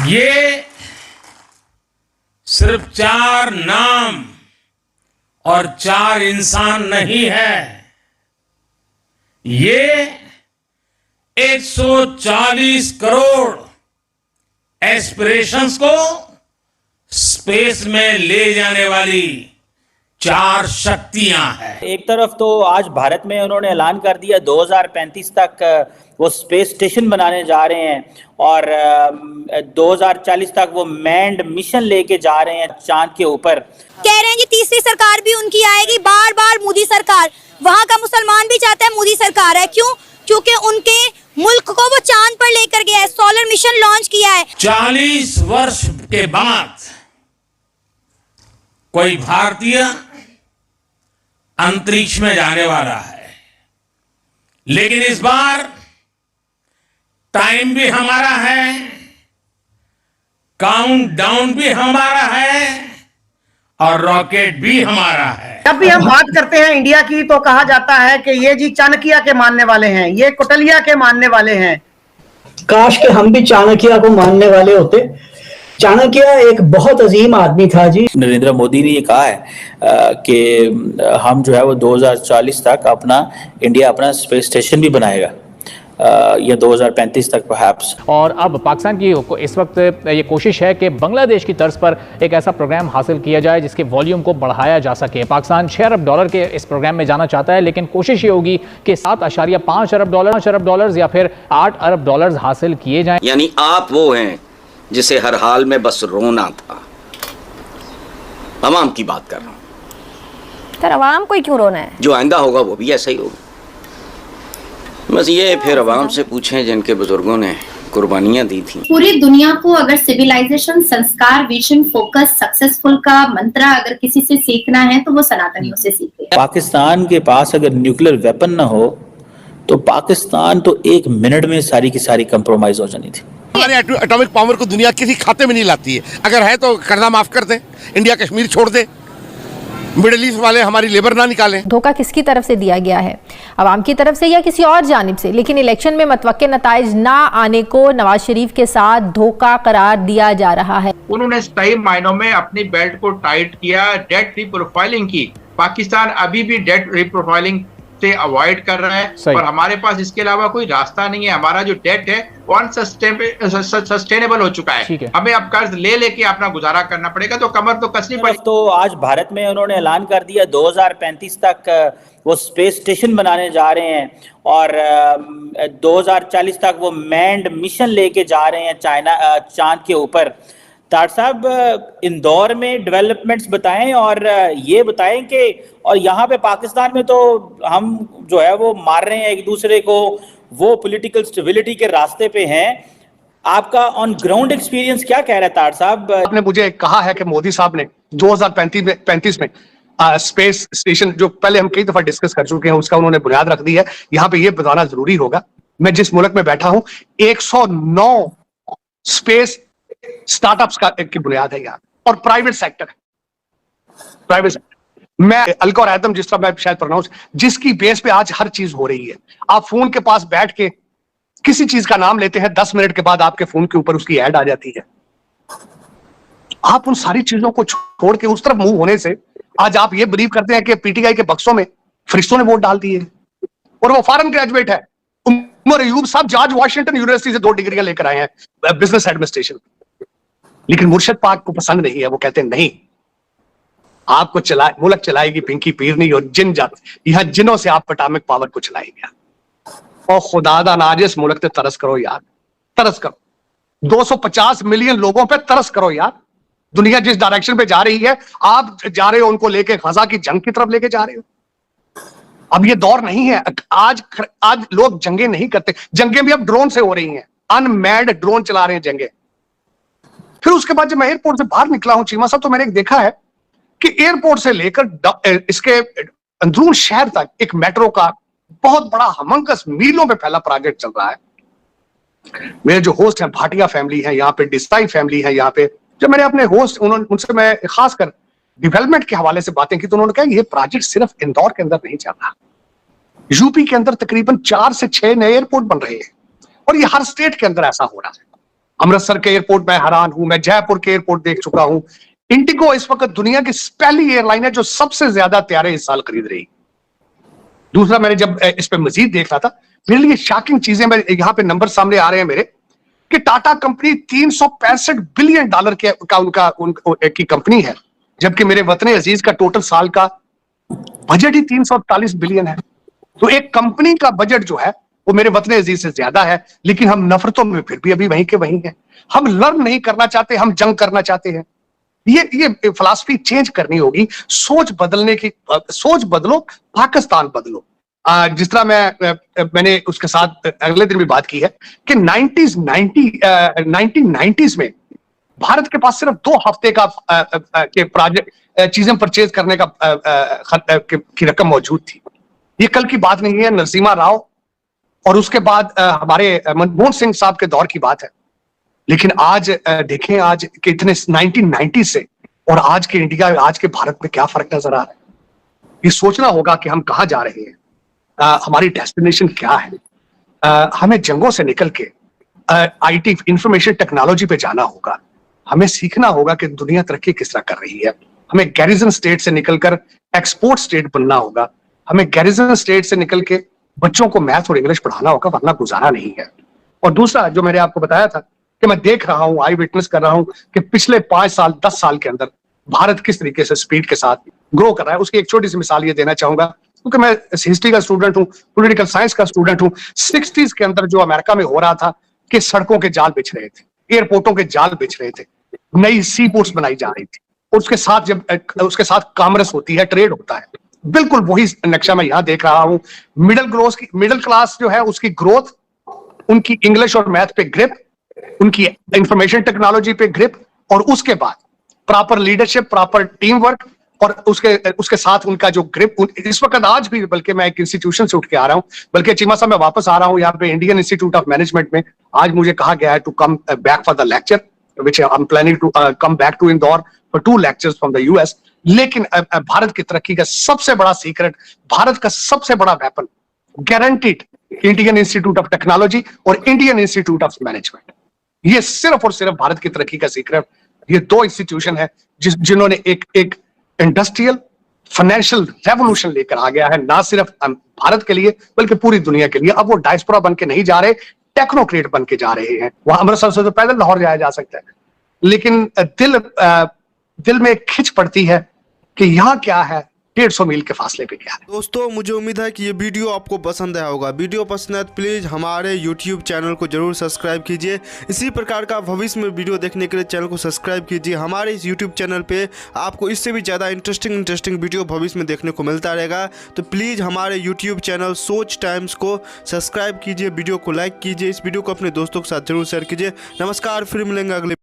ये सिर्फ 4 नाम और 4 इंसान नहीं है, ये 140 करोड़ एस्पिरेशंस को स्पेस में ले जाने वाली 4 शक्तियां हैं। एक तरफ तो आज भारत में उन्होंने ऐलान कर दिया 2035 तक वो स्पेस स्टेशन बनाने जा रहे हैं और 2040 तक वो मैन्ड मिशन लेके जा रहे हैं चांद के ऊपर। कह रहे हैं जी तीसरी सरकार भी उनकी आएगी, बार बार मोदी सरकार। वहाँ का मुसलमान भी चाहता है मोदी सरकार है, क्यों? क्योंकि उनके मुल्क को वो चांद पर लेकर गया है, सोलर मिशन लॉन्च किया है। 40 वर्ष के बाद कोई भारतीय अंतरिक्ष में जाने वाला है, लेकिन इस बार टाइम भी हमारा है, काउंटडाउन भी हमारा है और रॉकेट भी हमारा है। जब भी हम बात करते हैं इंडिया की तो कहा जाता है कि ये जी चाणक्य के मानने वाले हैं, ये कौटिल्य के मानने वाले हैं। काश के हम भी चाणक्य को मानने वाले होते। चाणक्य एक बहुत अजीम आदमी था जी। नरेंद्र मोदी ने ये कहा है कि हम जो है वो 2040 तक इंडिया अपना स्पेस स्टेशन भी बनाएगा, या 2035 तक परहैप्स। और अब पाकिस्तान की इस वक्त ये कोशिश है कि बांग्लादेश की तर्ज पर एक ऐसा प्रोग्राम हासिल किया जाए जिसके वॉल्यूम को बढ़ाया जा सके। पाकिस्तान $6 अरब के इस प्रोग्राम में जाना चाहता है, लेकिन कोशिश ये होगी कि 7.5 अरब डॉलर या फिर $8 अरब हासिल किए जाएं। यानी आप वो हैं जिसे हर हाल में बस रोना था। अवाम की बात कर रहा हूं। सर अवाम को क्यों रोना है? जो आइंदा होगा वो भी ऐसा ही होगा। बस ये फिर अवाम से पूछें जिनके बुजुर्गों ने कुर्बानियां दी थी। पूरी दुनिया को अगर सिविलाइजेशन, संस्कार, विजन, फोकस, सक्सेसफुल का मंत्रा अगर किसी से सीखना है तो वो सनातनियों से सीखे। पाकिस्तान के पास अगर न्यूक्लियर वेपन ना हो तो पाकिस्तान तो 1 मिनट में सारी की सारी कंप्रोमाइज हो जानी थी। हमारे एटॉमिक पावर को दुनिया किसी खाते में नहीं लाती है। अगर है तो कर्जा माफ कर दे, इंडिया कश्मीर छोड़ दे, मिडिल ईस्ट वाले हमारी लेबर ना निकालें। धोखा किसकी तरफ से दिया गया है, अवाम की तरफ से या किसी और जानिब से? लेकिन इलेक्शन में मतवक्के नताइज ना आने को नवाज शरीफ के साथ धोखा करार दिया जा रहा है। उन्होंने सही मायनों में अपनी बेल्ट को टाइट किया, डेट रिप्रोफाइलिंग की। पाकिस्तान अभी भी डेट रिप्रोफाइलिंग से अवॉइड कर रहा है और हमारे पास इसके अलावा कोई रास्ता नहीं है। हमारा जो डेट है वो अनसस्टेनेबल हो चुका है। हमें अब कर्ज ले लेके अपना गुजारा करना पड़ेगा, तो कमर तो कसनी पड़ेगी। तो आज भारत में उन्होंने ऐलान कर दिया 2035 तक वो स्पेस स्टेशन बनाने जा रहे हैं और 2040 तक वो मैन्ड मिशन लेके जा रहे हैं चांद के ऊपर। तार साहब इंदौर में डेवलपमेंट्स बताएं और ये बताएं कि और यहाँ पे पाकिस्तान में तो हम जो है वो मार रहे हैं एक दूसरे को, वो पॉलिटिकल स्टेबिलिटी के रास्ते पे हैं। आपका ऑन ग्राउंड एक्सपीरियंस क्या कह रहा है तार साहब? आपने मुझे कहा है कि मोदी साहब ने 2035 में स्पेस स्टेशन, जो पहले हम कई दफा डिस्कस कर चुके हैं, उसका उन्होंने बुनियाद रख दी है। यहाँ पे ये बताना जरूरी होगा, मैं जिस मुल्क में बैठा हूं 109 स्पेस स्टार्टअप्स की बुनियाद है यहाँ, और प्राइवेट सेक्टर है। मैं अलका और आदम, जिस तरह मैं शायद प्रोनाउंस, जिसकी बेस पे आज हर चीज हो रही है। आप फोन के पास बैठ के किसी चीज का नाम लेते हैं, 10 मिनट के बाद आपके फोन के ऊपर उसकी ऐड आ जाती है। आप उन सारी चीजों को छोड़ के उस तरफ मूव होने से आज आप ये बिलीव करते हैं कि पीटीआई के बक्सों में फरिश्तों ने वोट डाल दिए, और वो फॉरेन ग्रेजुएट है। उमर अयूब साहब जॉर्ज वाशिंगटन यूनिवर्सिटी से 2 डिग्रियां लेकर आए हैं बिजनेस एडमिनिस्ट्रेशन, लेकिन मुर्शिद पाक को पसंद नहीं है। वो कहते हैं नहीं, आपको मुल्क चलाएगी पिंकी पीरनी और जिन जात, यहां जिनों से आप एटॉमिक पावर को चलाएंगे। और खुदादा नाजिस मुल्क पे तरस करो यार, तरस करो। 250 मिलियन लोगों पे तरस करो यार। दुनिया जिस डायरेक्शन पे जा रही है, आप जा रहे हो उनको लेके गजा की जंग की तरफ लेके जा रहे हो। अब ये दौर नहीं है। आज लोग जंगें नहीं करते, जंगें भी अब ड्रोन से हो रही हैं। अनमैन्ड ड्रोन चला रहे हैं जंगें। फिर उसके बाद जब मैं एयरपोर्ट से बाहर निकला हूं चीमा साहब, तो मैंने देखा है कि एयरपोर्ट से लेकर इसके अंदरून शहर तक एक मेट्रो का बहुत बड़ा हमंकस मीलों पे फैला प्रोजेक्ट चल रहा है। मेरे जो होस्ट हैं भाटिया फैमिली है यहाँ पे, डिस्ताई फैमिली है यहाँ पे। जब मैंने अपने होस्ट उनसे मैं खासकर डेवलपमेंट के हवाले से बातें की, तो उन्होंने कहा ये प्रोजेक्ट सिर्फ इंदौर के अंदर नहीं चल रहा, यूपी के अंदर तकरीबन 4 से 6 नए एयरपोर्ट बन रहे हैं, और ये हर स्टेट के अंदर ऐसा हो रहा है। अमृतसर के एयरपोर्ट में हैरान हूं, मैं जयपुर के एयरपोर्ट देख चुका हूं। इंडिगो इस वक्त दुनिया की पहली एयरलाइन है जो सबसे ज्यादा तैयारे इस साल खरीद रही। दूसरा, मैंने जब इस पे मजीद देख रहा था, मेरे लिए शॉकिंग चीजें, मैं यहाँ पे नंबर सामने आ रहे हैं मेरे, कि टाटा कंपनी 365 बिलियन डॉलर की कंपनी है, जबकि मेरे वतन अजीज का टोटल साल का बजट ही 340 बिलियन है। तो एक कंपनी का बजट जो है वो मेरे वतन अजीज से ज्यादा है, लेकिन हम नफरतों में फिर भी अभी वहीं के वहीं हैं। हम लर्न नहीं करना चाहते, हम जंग करना चाहते हैं। ये फिलॉसफी चेंज करनी होगी, सोच बदलो, पाकिस्तान बदलो। जिस तरह मैंने उसके साथ अगले दिन भी बात की है कि 1990s में भारत के पास सिर्फ 2 हफ्ते का के प्रोजेक्ट चीजें परचेज करने की रकम मौजूद थी। ये कल की बात नहीं है, नरसिम्हा राव और उसके बाद हमारे मनमोहन सिंह साहब के दौर की बात है। लेकिन आज देखें, आज के इतने 1990 से और आज के इंडिया, आज के भारत में क्या फर्क नजर आ रहा है। ये सोचना होगा कि हम कहाँ जा रहे हैं, हमारी डेस्टिनेशन क्या है। हमें जंगों से निकल के आईटी, इंफॉर्मेशन टेक्नोलॉजी पे जाना होगा। हमें सीखना होगा कि दुनिया तरक्की किस तरह कर रही है। हमें गैरिजन स्टेट से निकलकर एक्सपोर्ट स्टेट बनना होगा। हमें गैरिजन स्टेट से निकल के बच्चों को मैथ और इंग्लिश पढ़ाना होगा, वरना गुजारा नहीं है। और दूसरा, जो मैंने आपको बताया था कि मैं देख रहा हूं, आई विटनेस कर रहा हूं कि पिछले 5 साल 10 साल के अंदर भारत किस तरीके से स्पीड के साथ ग्रो कर रहा है। उसकी एक छोटी सी मिसाल ये देना चाहूंगा, क्योंकि मैं हिस्ट्री का स्टूडेंट हूं, पॉलिटिकल साइंस का स्टूडेंट हूं। 60s के अंदर जो अमेरिका में हो रहा था कि सड़कों के जाल बिछ रहे थे, एयरपोर्टों के जाल बिछ रहे थे, नई सी पोर्ट्स बनाई जा रही थी, और उसके साथ कॉमर्स होती है, ट्रेड होता है। बिल्कुल वही नक्शा मैं यहां देख रहा हूं। मिडिल क्लास जो है उसकी ग्रोथ, उनकी इंग्लिश और मैथ पे ग्रिप, उनकी इंफॉर्मेशन टेक्नोलॉजी पे ग्रिप, और उसके बाद proper leadership, proper team work, और उसके साथ उनका जो ग्रिप। इस वक्त आज भी, बल्कि मैं एक इंस्टीट्यूशन से उठ के आ रहा हूं, बल्कि चीमा साहब मैं वापस आ रहा हूं यहाँ पे इंडियन इंस्टीट्यूट ऑफ मैनेजमेंट में। आज मुझे कहा गया है to come back for the lecture, which I'm planning to come back to Indore for 2 lectures from the US। लेकिन भारत की तरक्की का सबसे बड़ा सीक्रेट, भारत का सबसे बड़ा weapon, guaranteed Indian institute of technology और इंडियन इंस्टीट्यूट ऑफ मैनेजमेंट। ये सिर्फ और सिर्फ भारत की तरक्की का सीक्रेट, ये 2 इंस्टीट्यूशन है जिन्होंने एक इंडस्ट्रियल फाइनेंशियल रेवोल्यूशन लेकर आ गया है, ना सिर्फ भारत के लिए बल्कि पूरी दुनिया के लिए। अब वो डायस्पोरा बन के नहीं जा रहे, टेक्नोक्रेट बन के जा रहे हैं। वहां अमृतसर से तो पैदल लाहौर जाया जा सकता है, लेकिन दिल में खिंच पड़ती है कि यहाँ क्या है, 150 मील के फासले पे क्या है। दोस्तों, मुझे उम्मीद है कि ये वीडियो आपको पसंद आया होगा। वीडियो पसंद है तो प्लीज़ हमारे YouTube चैनल को जरूर सब्सक्राइब कीजिए। इसी प्रकार का भविष्य में वीडियो देखने के लिए चैनल को सब्सक्राइब कीजिए। हमारे इस YouTube चैनल पे आपको इससे भी ज़्यादा इंटरेस्टिंग वीडियो भविष्य में देखने को मिलता रहेगा। तो प्लीज़ हमारे YouTube चैनल सोच टाइम्स को सब्सक्राइब कीजिए, वीडियो को लाइक कीजिए, इस वीडियो को अपने दोस्तों के साथ जरूर शेयर कीजिए। नमस्कार, फिर मिलेंगे अगले